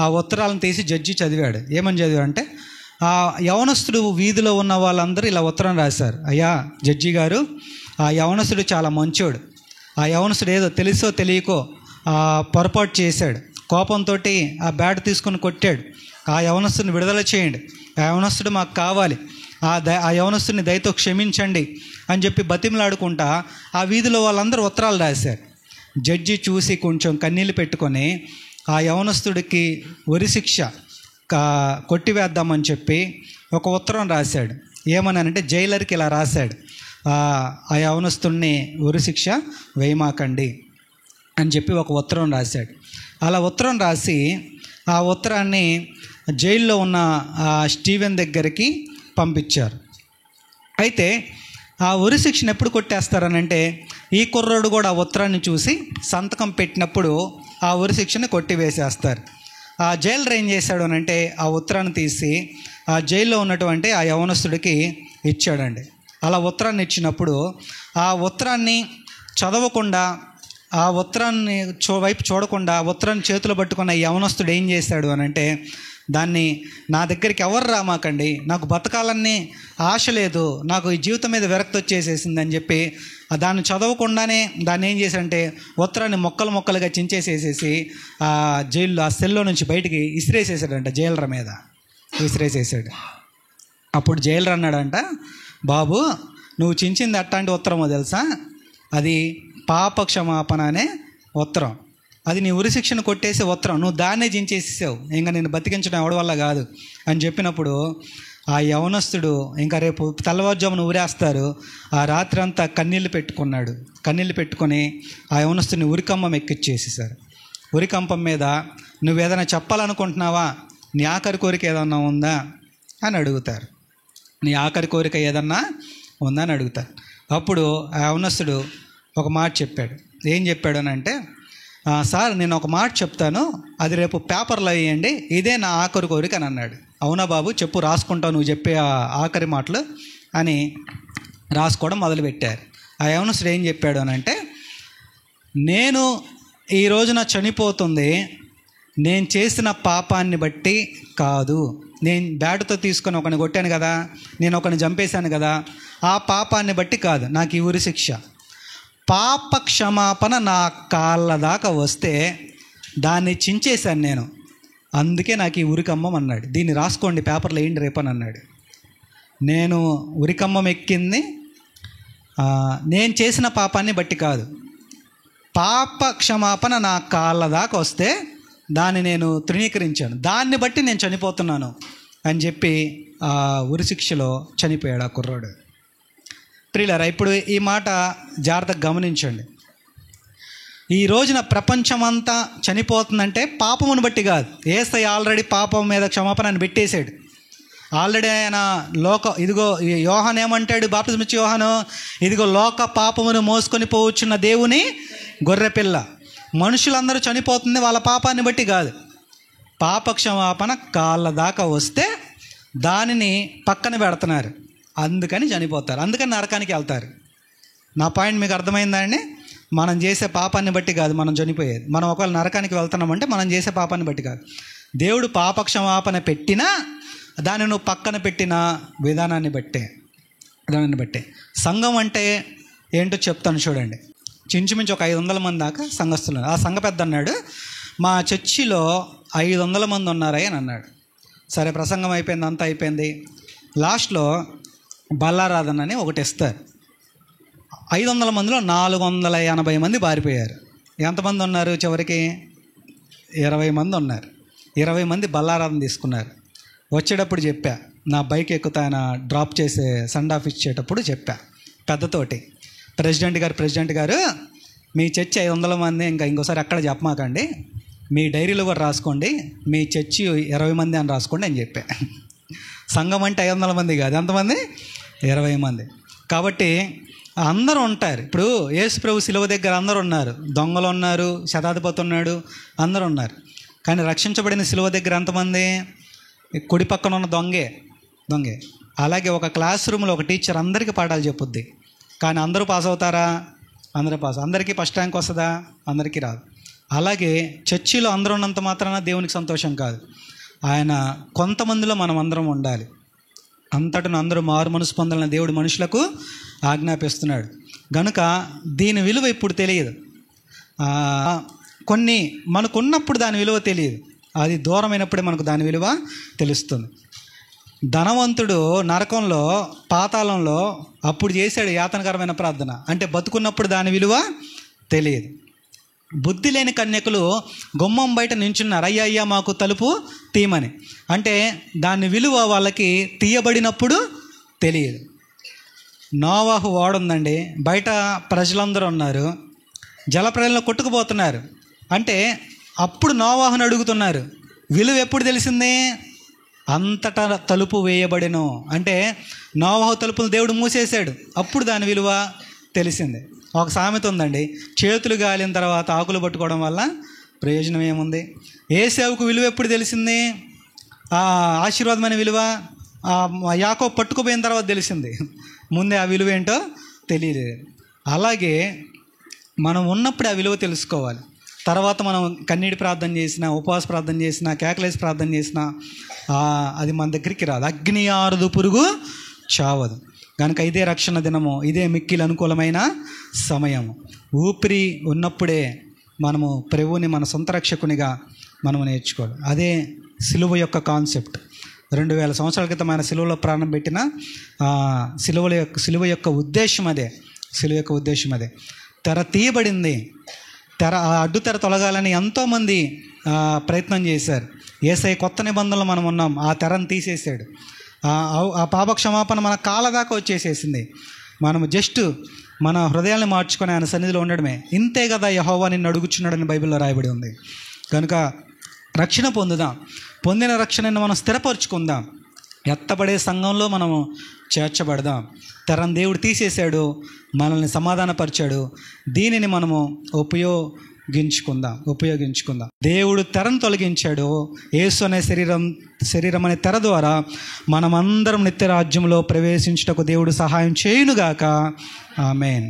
ఆ ఉత్తరాలను తీసి జడ్జి చదివాడు. ఏమని చదివాడంటే, ఆ యవనస్తుడు వీధిలో ఉన్న వాళ్ళందరూ ఇలా ఉత్తరం రాశారు, అయ్యా జడ్జి గారు, ఆ యవనస్తుడు చాలా మంచోడు, ఆ యవనస్తుడు ఏదో తెలుసో తెలియకో పొరపాటు చేశాడు, కోపంతో ఆ బ్యాట్ తీసుకుని కొట్టాడు, ఆ యవనస్తుడిని విడుదల చేయండి, ఆ యవనస్తుడు మాకు కావాలి, ఆ యవనస్తుని దయతో క్షమించండి అని చెప్పి బతిమలాడుకుంటా ఆ వీధిలో వాళ్ళందరూ ఉత్తరాలు రాశారు. జడ్జి చూసి కొంచెం కన్నీళ్ళు పెట్టుకొని ఆ యవనస్తుడికి ఉరిశిక్ష కొట్టివేద్దామని చెప్పి ఒక ఉత్తరం రాశాడు. ఏమని అంటే జైలర్కి ఇలా రాశాడు, ఆ యవనస్తుడిని ఉరిశిక్ష వేయమాకండి అని చెప్పి ఒక ఉత్తరం రాశాడు. అలా ఉత్తరం రాసి ఆ ఉత్తరాన్ని జైల్లో ఉన్న స్టీవెన్ దగ్గరికి పంపించారు. అయితే ఆ ఉరిశిక్షను ఎప్పుడు కొట్టేస్తారనంటే ఈ కుర్రోడు కూడా ఆ ఉత్తరాన్ని చూసి సంతకం పెట్టినప్పుడు ఆ ఉరిశిక్షను కొట్టివేసేస్తారు. ఆ జైలర్ ఏం చేశాడు అనంటే ఆ ఉత్తరాన్ని తీసి ఆ జైల్లో ఉన్నటువంటి ఆ యవనస్తుడికి ఇచ్చాడండి. అలా ఉత్తరాన్ని ఇచ్చినప్పుడు ఆ ఉత్తరాన్ని చదవకుండా, ఆ ఉత్తరాన్ని వైపు చూడకుండా ఆ ఉత్తరాన్ని చేతిలో పట్టుకున్న యవనస్తుడు ఏం చేశాడు అనంటే దాన్ని, నా దగ్గరికి ఎవరు రామాకండి, నాకు బతకాలని ఆశ లేదు, నాకు ఈ జీవితం మీద విరక్తి వచ్చేసేసింది అని చెప్పి దాన్ని చదవకుండానే దాన్ని ఏం చేశాడంటే ఉత్తరాన్ని మొక్కలుగా చించేసేసేసి ఆ జైల్లో ఆ సెల్లో నుంచి బయటికి ఇసిరేసేసాడంట, జైలర్ మీద విసిరేసేసాడు. అప్పుడు జైలర్ అన్నాడంట, బాబు నువ్వు చించింది అట్లాంటి ఉత్తరమో తెలుసా, అది పాప క్షమాపణ అనే ఉత్తరం, అది నీ ఉరిశిక్షను కొట్టేసే ఉత్తరం, నువ్వు దాన్నే చించేసేసావు, ఇంకా నేను బతికించడం ఎవడి వల్ల కాదు అని చెప్పినప్పుడు ఆ యవనస్తుడు ఇంకా రేపు తెల్లవారుజామున ఊరేస్తారు, ఆ రాత్రి అంతా కన్నీళ్ళు పెట్టుకొని ఆ యవనస్తుడిని ఉరికంబం ఎక్కిచ్చేసేసారు. ఉరికంపం మీద నువ్వేదైనా చెప్పాలనుకుంటున్నావా, నీ ఆఖరి కోరిక ఏదన్నా ఉందా అని అడుగుతారు. నీ ఆఖరి కోరిక ఏదన్నా ఉందా అని అడుగుతారు. అప్పుడు ఆ యవనస్తుడు ఒక మాట చెప్పాడు. ఏం చెప్పాడు అని అంటే, సార్ నేను ఒక మాట చెప్తాను, అది రేపు పేపర్లో వేయండి, ఇదే నా ఆఖరి కోరిక అని అన్నాడు. అవునా బాబు చెప్పు, రాసుకుంటావు నువ్వు చెప్పే ఆఖరి మాటలు అని రాసుకోవడం మొదలుపెట్టారు. ఆ యవనస్తుడు ఏం చెప్పాడు అని అంటే, నేను ఈ రోజున చనిపోతుంది నేను చేసిన పాపాన్ని బట్టి కాదు, నేను బ్యాటుతో తీసుకొని ఒకని కొట్టాను కదా, నేను ఒకని చంపేశాను కదా, ఆ పాపాన్ని బట్టి కాదు నాకు ఈ ఉరిశిక్ష, పాప క్షమాపణ నా కాళ్ళ దాకా వస్తే దాన్ని చించేశాను నేను, అందుకే నాకు ఈ ఉరికమ్మం అన్నాడు. దీన్ని రాసుకోండి పేపర్లో వేయండి రేపని అన్నాడు. నేను ఉరికమ్మం ఎక్కింది నేను చేసిన పాపాన్ని బట్టి కాదు, పాప క్షమాపణ నా కాళ్ళ దాకా వస్తే దాన్ని నేను తృణీకరించాను, దాన్ని బట్టి నేను చనిపోతున్నాను అని చెప్పి ఆ ఉరిశిక్షలో చనిపోయాడు ఆ కుర్రాడు. ప్రియులారా, ఇప్పుడు ఈ మాట జాగ్రత్తగా గమనించండి. ఈ రోజున ప్రపంచమంతా చనిపోతుందంటే పాపమును బట్టి కాదు. యేసయ్య ఆల్రెడీ పాపం మీద క్షమాపణను పెట్టేశాడు. ఆల్రెడీ ఆయన ఇదిగో యోహాను ఏమంటాడు, బాప్తిస్మిచ్చే యోహాను, ఇదిగో లోక పాపమును మోసుకొని పోవచ్చున్న దేవుని గొర్రెపిల్ల. మనుషులందరూ చనిపోతుంది వాళ్ళ పాపాన్ని బట్టి కాదు, పాప క్షమాపణ కాళ్ళ దాకా వస్తే దానిని పక్కన పెడుతున్నారు, అందుకని చనిపోతారు, అందుకని నరకానికి వెళ్తారు. నా పాయింట్ మీకు అర్థమైందా అండి? మనం చేసే పాపాన్ని బట్టి కాదు మనం చనిపోయేది. మనం ఒకవేళ నరకానికి వెళ్తున్నామంటే మనం చేసే పాపాన్ని బట్టి కాదు. దేవుడు పాప క్షమాపణ పెట్టినా దాన్ని నువ్వు పక్కన పెట్టిన విధానాన్ని బట్టే. సంఘం అంటే ఏంటో చెప్తాను చూడండి. చించుమించు ఒక 500 మంది దాకా సంఘస్థులు. ఆ సంఘ పెద్ద అన్నాడు, మా చర్చిలో 500 మంది ఉన్నారని అని అన్నాడు. సరే, ప్రసంగం అయిపోయింది, అంతా అయిపోయింది. లాస్ట్లో బల్లారాధన అని ఒకటి ఇస్తారు. 500 మందిలో 480 మంది పారిపోయారు. ఎంతమంది ఉన్నారు చివరికి? 20 మంది ఉన్నారు. 20 మంది బల్లారాధన తీసుకున్నారు. వచ్చేటప్పుడు చెప్పా, నా బైక్ ఎక్కుతా ఆయన డ్రాప్ చేసే సండ్ ఆఫ్ ఇచ్చేటప్పుడు చెప్పా పెద్దతోటి, ప్రెసిడెంట్ గారు మీ చర్చి 500 మంది, ఇంకోసారి అక్కడ చెప్పమాకండి, మీ డైరీలో కూడా రాసుకోండి, మీ చర్చి 20 మంది అని రాసుకోండి అని చెప్పా. సంఘం అంటే 500 మంది కాదు, ఎంతమంది? 20 మంది. కాబట్టి అందరూ ఉంటారు. ఇప్పుడు యేసు ప్రభు శిలువ దగ్గర అందరూ ఉన్నారు, దొంగలు ఉన్నారు, శతాధిపతి ఉన్నాడు, అందరూ ఉన్నారు. కానీ రక్షించబడిన శిలువ దగ్గర ఎంతమంది? కుడి పక్కన ఉన్న దొంగే. అలాగే ఒక క్లాస్ రూమ్లో ఒక టీచర్ అందరికీ పాఠాలు చెప్పుద్ది, కానీ అందరూ పాస్ అవుతారా? అందరూ పాస్. అందరికీ ఫస్ట్ ర్యాంక్ వస్తుందా? అందరికీ రాదు. అలాగే చర్చిలో అందరూ ఉన్నంత మాత్రాన దేవునికి సంతోషం కాదు. ఆయన కొంతమందిలో మనం అందరం ఉండాలి. అంతటను అందరూ మారు మనసు పొందాలని దేవుడు మనుషులకు ఆజ్ఞాపిస్తున్నాడు. గనుక దీని విలువ ఇప్పుడు తెలియదు. కొన్ని మనకున్నప్పుడు దాని విలువ తెలియదు, అది దూరమైనప్పుడే మనకు దాని విలువ తెలుస్తుంది. ధనవంతుడు నరకంలో, పాతాళంలో అప్పుడు చేశాడు యాతనకరమైన ప్రార్థన. అంటే బతుకున్నప్పుడు దాని విలువ తెలియదు. బుద్ధి లేని కన్యకులు గుమ్మం బయట నించున్నారు, అయ్యా అయ్యా మాకు తలుపు తీయమని. అంటే దాని విలువ వాళ్ళకి తీయబడినప్పుడు తెలియదు. నోవాహు ఓడ ఉందండి, బయట ప్రజలందరూ ఉన్నారు, జలప్రలయంలో కొట్టుకుపోతున్నారు. అంటే అప్పుడు నోవాహుని అడుగుతున్నారు, విలువ ఎప్పుడు తెలిసింది? అంతటా తలుపు వేయబడెను. అంటే నోవాహు తలుపులు దేవుడు మూసేశాడు, అప్పుడు దాని విలువ తెలిసింది. ఒక సామెత ఉందండి, చేతులు గాలిన తర్వాత ఆకులు పట్టుకోవడం వల్ల ప్రయోజనం ఏముంది? ఏశావుకు విలువ ఎప్పుడు తెలిసింది? ఆ ఆశీర్వాదమైన విలువ యాకోబు పట్టుకుపోయిన తర్వాత తెలిసింది, ముందే ఆ విలువ ఏంటో తెలియలేదు. అలాగే మనం ఉన్నప్పుడు ఆ విలువ తెలుసుకోవాలి. తర్వాత మనం కన్నీటి ప్రార్థన చేసినా, ఉపవాస ప్రార్థన చేసినా, కేకలేసి ప్రార్థన చేసినా అది మన దగ్గరికి రాదు. అగ్ని ఆరదు, పురుగు చావదు. కనుక ఇదే రక్షణ దినము, ఇదే మిక్కిలి అనుకూలమైన సమయము. ఊపిరి ఉన్నప్పుడే మనము ప్రభువుని మన సొంత రక్షకునిగా మనము నేర్చుకోవాలి. అదే సిలువ యొక్క కాన్సెప్ట్. 2000 సంవత్సరాల క్రితం ఆయన సిలువలో ప్రాణం పెట్టిన సిలువ యొక్క ఉద్దేశం అదే. సిలువ యొక్క ఉద్దేశం అదే. తెర తీయబడింది. ఆ అడ్డు తెర తొలగాలని ఎంతోమంది ప్రయత్నం చేశారు. యేసయ్య కొత్త నిబంధనలు మనం ఉన్నాం, ఆ తెరను తీసేసాడు. ఆ పాప క్షమాపణ మన కాళ్ళ దాకా వచ్చేసేసింది. మనము జస్ట్ మన హృదయాన్ని మార్చుకొని ఆయన సన్నిధిలో ఉండడమే. ఇంతే కదా యెహోవా నిన్ను అడుగుచున్నాడని బైబిల్లో రాయబడి ఉంది. కనుక రక్షణ పొందుదాం, పొందిన రక్షణను మనం స్థిరపరుచుకుందాం, ఎత్తబడే సంఘంలో మనము చేర్చబడదాం. తెరను దేవుడు తీసేశాడు, మనల్ని సమాధానపరిచాడు. దీనిని మనము ఉపయోగించుకుందాం. దేవుడు తెరను తొలగించాడు. యేసు అనే శరీరం అనే తెర ద్వారా మనమందరం నిత్య రాజ్యంలో ప్రవేశించుటకు దేవుడు సహాయం చేయునుగాక. ఆమేన్.